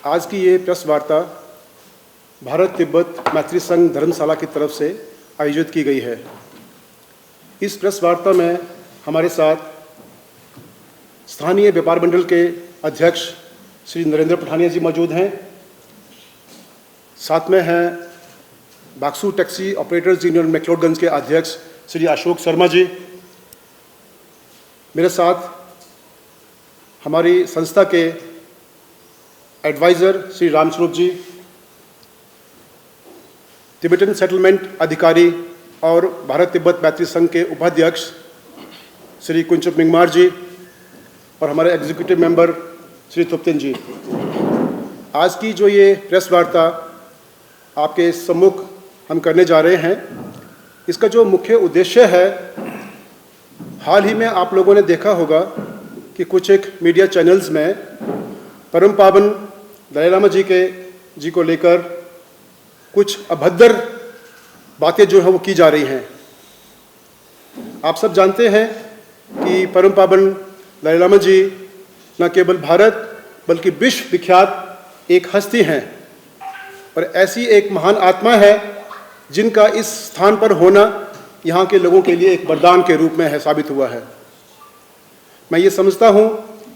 आज की ये प्रेस वार्ता भारत तिब्बत मैत्री संघ धर्मशाला की तरफ से आयोजित की गई है। इस प्रेस वार्ता में हमारे साथ स्थानीय व्यापार मंडल के अध्यक्ष श्री नरेंद्र पठानिया जी मौजूद हैं। साथ में हैं बाक्सू टैक्सी ऑपरेटर्स यूनियन मैक्लोडगंज के अध्यक्ष श्री अशोक शर्मा जी। मेरे साथ हमारी संस्था के एडवाइज़र श्री रामस्वरूप जी, तिब्बतन सेटलमेंट अधिकारी और भारत तिब्बत मैत्री संघ के उपाध्यक्ष श्री कुंचुप मिंगमार जी और हमारे एग्जीक्यूटिव मेंबर श्री तुप्तिन जी। आज की जो ये प्रेस वार्ता आपके सम्मुख हम करने जा रहे हैं, इसका जो मुख्य उद्देश्य है, हाल ही में आप लोगों ने देखा होगा कि कुछ एक मीडिया चैनल्स में परम पावन दलाई लामा जी को लेकर कुछ अभद्र बातें जो है वो की जा रही हैं। आप सब जानते हैं कि परम पावन दलाई लामा जी न केवल भारत बल्कि विश्व विख्यात एक हस्ती हैं और ऐसी एक महान आत्मा है जिनका इस स्थान पर होना यहाँ के लोगों के लिए एक वरदान के रूप में है साबित हुआ है। मैं ये समझता हूँ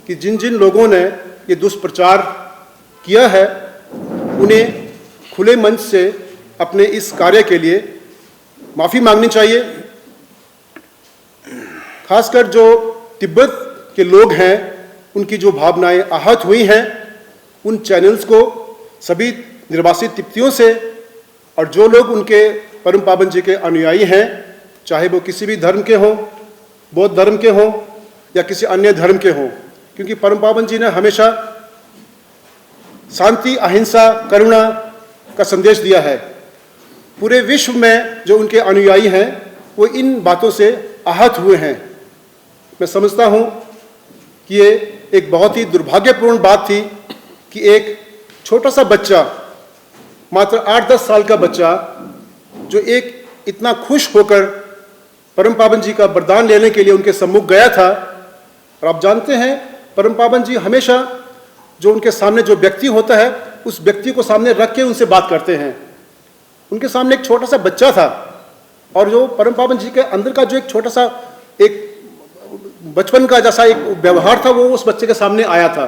कि जिन जिन लोगों ने ये दुष्प्रचार किया है, उन्हें खुले मंच से अपने इस कार्य के लिए माफ़ी मांगनी चाहिए। खासकर जो तिब्बत के लोग हैं, उनकी जो भावनाएं आहत हुई हैं, उन चैनल्स को सभी निर्वासित तिब्बतियों से और जो लोग उनके परम पावन जी के अनुयायी हैं, चाहे वो किसी भी धर्म के हों, बौद्ध धर्म के हों या किसी अन्य धर्म के हों, क्योंकि परम पावन जी ने हमेशा शांति, अहिंसा, करुणा का संदेश दिया है। पूरे विश्व में जो उनके अनुयायी हैं वो इन बातों से आहत हुए हैं। मैं समझता हूँ कि ये एक बहुत ही दुर्भाग्यपूर्ण बात थी कि एक छोटा सा बच्चा, मात्र 8-10 साल का बच्चा, जो एक इतना खुश होकर परम पावन जी का वरदान लेने के लिए उनके सम्मुख गया था। और आप जानते हैं परम पावन जी हमेशा जो उनके सामने जो व्यक्ति होता है, उस व्यक्ति को सामने रख के उनसे बात करते हैं। उनके सामने एक छोटा सा बच्चा था और जो परम पावन जी के अंदर का जो एक छोटा सा एक बचपन का जैसा एक व्यवहार था, वो उस बच्चे के सामने आया था।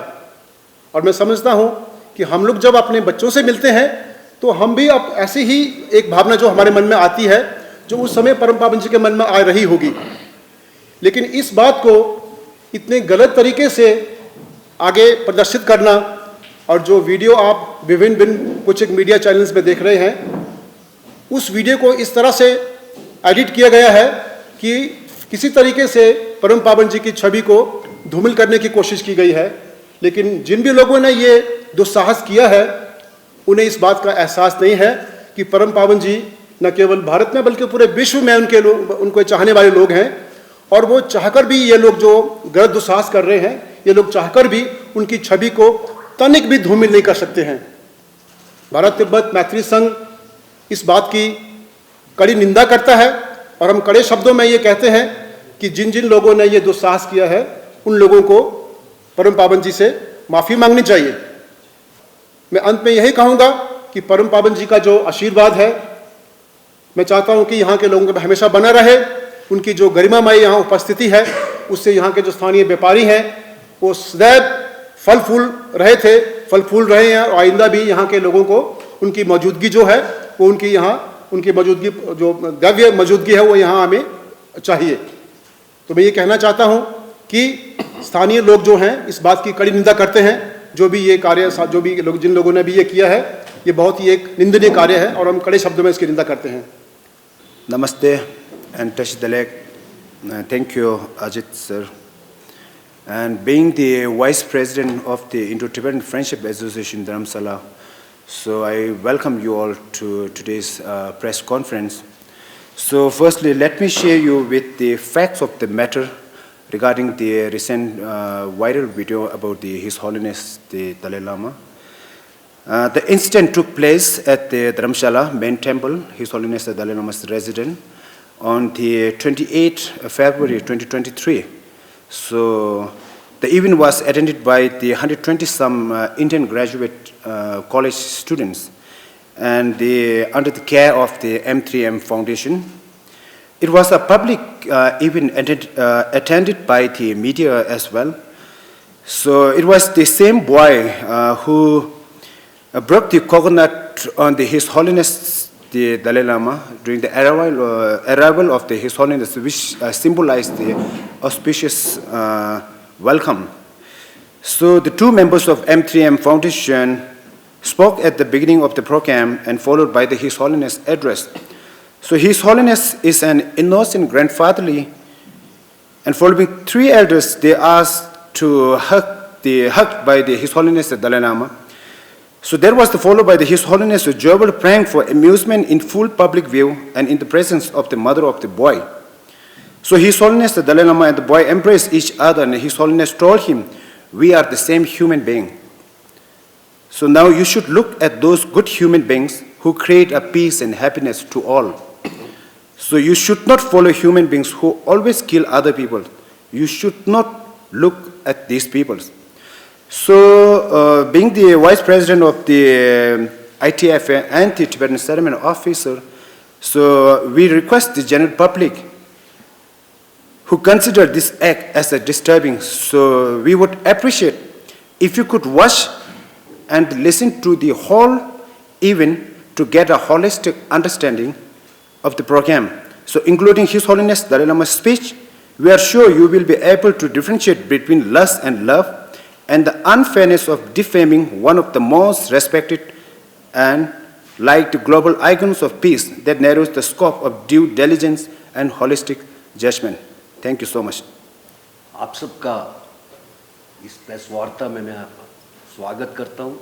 और मैं समझता हूँ कि हम लोग जब अपने बच्चों से मिलते हैं तो हम भी अब ऐसी ही एक भावना जो हमारे मन में आती है, जो उस समय परम पावन जी के मन में आ रही होगी। लेकिन इस बात को इतने गलत तरीके से आगे प्रदर्शित करना और जो वीडियो आप विभिन्न कुछ एक मीडिया चैनल्स में देख रहे हैं, उस वीडियो को इस तरह से एडिट किया गया है कि किसी तरीके से परम पावन जी की छवि को धूमिल करने की कोशिश की गई है। लेकिन जिन भी लोगों ने ये दुस्साहस किया है, उन्हें इस बात का एहसास नहीं है कि परम पावन जी न केवल भारत में बल्कि पूरे विश्व में उनको चाहने वाले लोग हैं। और वो चाहकर भी ये लोग जो गलत दुस्साहस कर रहे हैं, ये लोग चाहकर भी उनकी छवि को तनिक भी धूमिल नहीं कर सकते हैं। भारत तिब्बत मैत्री संघ इस बात की कड़ी निंदा करता है और हम कड़े शब्दों में ये कहते हैं कि जिन जिन लोगों ने ये दुस्साहस किया है, उन लोगों को परम पावन जी से माफ़ी मांगनी चाहिए। मैं अंत में यही कहूँगा कि परम पावन जी का जो आशीर्वाद है, मैं चाहता हूँ कि यहाँ के लोगों का हमेशा बना रहे। उनकी जो गरिमामय यहाँ उपस्थिति है, उससे यहाँ के जो स्थानीय व्यापारी हैं वो सदैव फल फूल रहे थे, फल फूल रहे हैं। और आइंदा भी यहाँ के लोगों को उनकी मौजूदगी जो है वो उनकी मौजूदगी, जो द्रव्य मौजूदगी है, वो यहाँ हमें चाहिए। तो मैं ये कहना चाहता हूँ कि स्थानीय लोग जो हैं इस बात की कड़ी निंदा करते हैं। जो भी ये कार्य, जो भी लोग, जिन लोगों ने भी ये किया है, ये बहुत ही एक निंदनीय कार्य है और हम कड़े शब्दों में इसकी निंदा करते हैं। Namaste and Tashidalek. Thank you, Ajit sir. And being the Vice President of the Indo-Tibetan Friendship Association Dharamsala, so I welcome you all to today's press conference. So firstly, let me share you with the facts of the matter regarding the recent viral video about His Holiness the Dalai Lama. The incident took place at the Dharamshala main temple, His Holiness the Dalai Lama's residence, on the 28th February 2023. So The event was attended by the 120-some Indian graduate college students and under the care of the M3M Foundation. It was a public event attended by the media as well. So it was the same boy who broke the coconut on His Holiness the Dalai Lama during the arrival of His Holiness, which symbolized the auspicious welcome. So the two members of M3M Foundation spoke at the beginning of the program and followed by His Holiness address. So His Holiness is an innocent grandfatherly, and following three elders, they asked to hugged by His Holiness the Dalai Lama. So there was followed by His Holiness a jovial prank for amusement in full public view and in the presence of the mother of the boy. So His Holiness the Dalai Lama and the boy embraced each other, and His Holiness told him, "We are the same human being. So now you should look at those good human beings who create a peace and happiness to all. So you should not follow human beings who always kill other people. You should not look at these people." So being the Vice President of the ITFA and the Tibetan Settlement Officer, so we request the general public who consider this act as a disturbing, so we would appreciate if you could watch and listen to the whole event to get a holistic understanding of the program. So including His Holiness Dalai Lama's speech, we are sure you will be able to differentiate between lust and love and the unfairness of defaming one of the most respected and liked global icons of peace that narrows the scope of due diligence and holistic judgment. Thank you so much. आप सबका इस press वार्ता में मैं स्वागत करता हूं।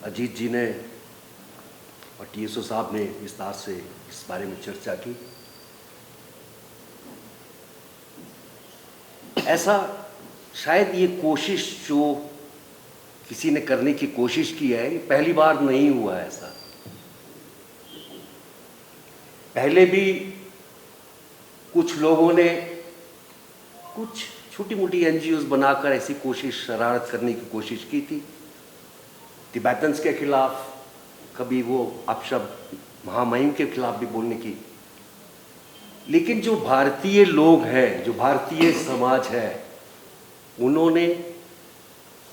अजीत जी ने और टीएसओ साहब ने विस्तार से इस बारे में चर्चा की। ऐसा शायद ये कोशिश जो किसी ने करने की कोशिश की है, ये पहली बार नहीं हुआ ऐसा। पहले भी कुछ लोगों ने कुछ छोटी मोटी एनजीओज बनाकर ऐसी कोशिश, शरारत करने की कोशिश की थी। तिब्बतन्स के खिलाफ कभी वो अपशब्द महामहिम के खिलाफ भी बोलने की। लेकिन जो भारतीय लोग हैं, जो भारतीय समाज है, उन्होंने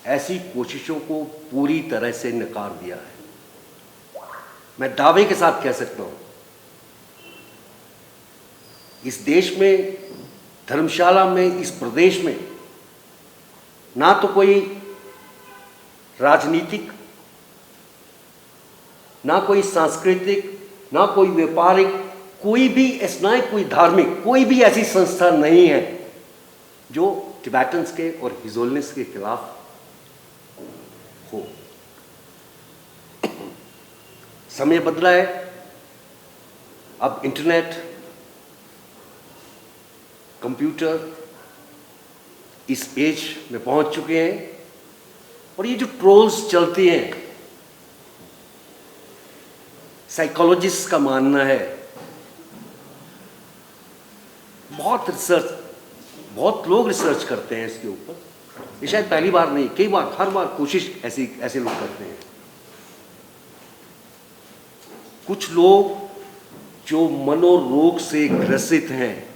ऐसी कोशिशों को पूरी तरह से नकार दिया है। मैं दावे के साथ कह सकता हूं, इस देश में, धर्मशाला में, इस प्रदेश में ना तो कोई राजनीतिक, ना कोई सांस्कृतिक, ना कोई व्यापारिक, कोई भी ऐसा, कोई धार्मिक, कोई भी ऐसी संस्था नहीं है जो टिबेटन्स के और हिज होलिनेस के खिलाफ हो। समय बदला है, अब इंटरनेट, कंप्यूटर इस एज में पहुंच चुके हैं, और ये जो ट्रोल्स चलती हैं, साइकोलॉजिस्ट का मानना है, बहुत लोग रिसर्च करते हैं इसके ऊपर, ये शायद पहली बार नहीं, कई बार, हर बार कोशिश ऐसे लोग करते हैं। कुछ लोग जो मनोरोग से ग्रसित हैं,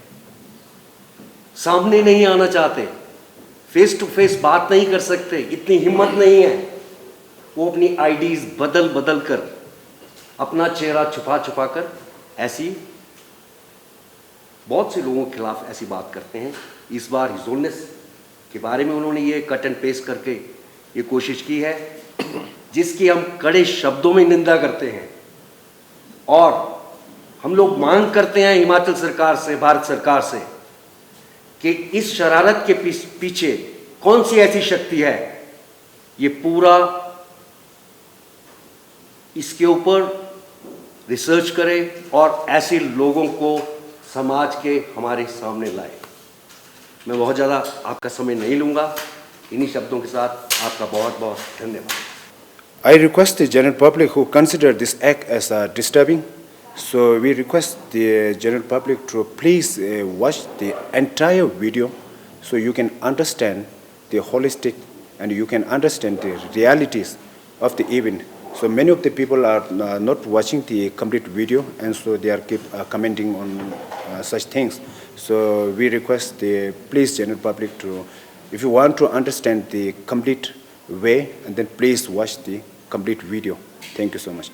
सामने नहीं आना चाहते, फेस टू फेस बात नहीं कर सकते, इतनी हिम्मत नहीं है, वो अपनी आईडीज बदल कर, अपना चेहरा छुपा कर ऐसी बहुत से लोगों के खिलाफ ऐसी बात करते हैं। इस बार हिज होलिनेस के बारे में उन्होंने ये कट एंड पेस्ट करके ये कोशिश की है, जिसकी हम कड़े शब्दों में निंदा करते हैं, और हम लोग मांग करते हैं हिमाचल सरकार से, भारत सरकार से, कि इस शरारत के पीछे कौन सी ऐसी शक्ति है, ये पूरा इसके ऊपर रिसर्च करे और ऐसे लोगों को समाज के हमारे सामने लाए। मैं बहुत ज़्यादा आपका समय नहीं लूँगा, इन्हीं शब्दों के साथ आपका बहुत बहुत धन्यवाद। I request the general public who consider this act as disturbing, so we request the general public to please watch the entire video so you can understand the holistic and you can understand the realities of the event. So many of the people are not watching the complete video, and so they are keep commenting on such things. So we request the please general public to, if you want to understand the complete way, and then please watch the complete video. Thank you so much.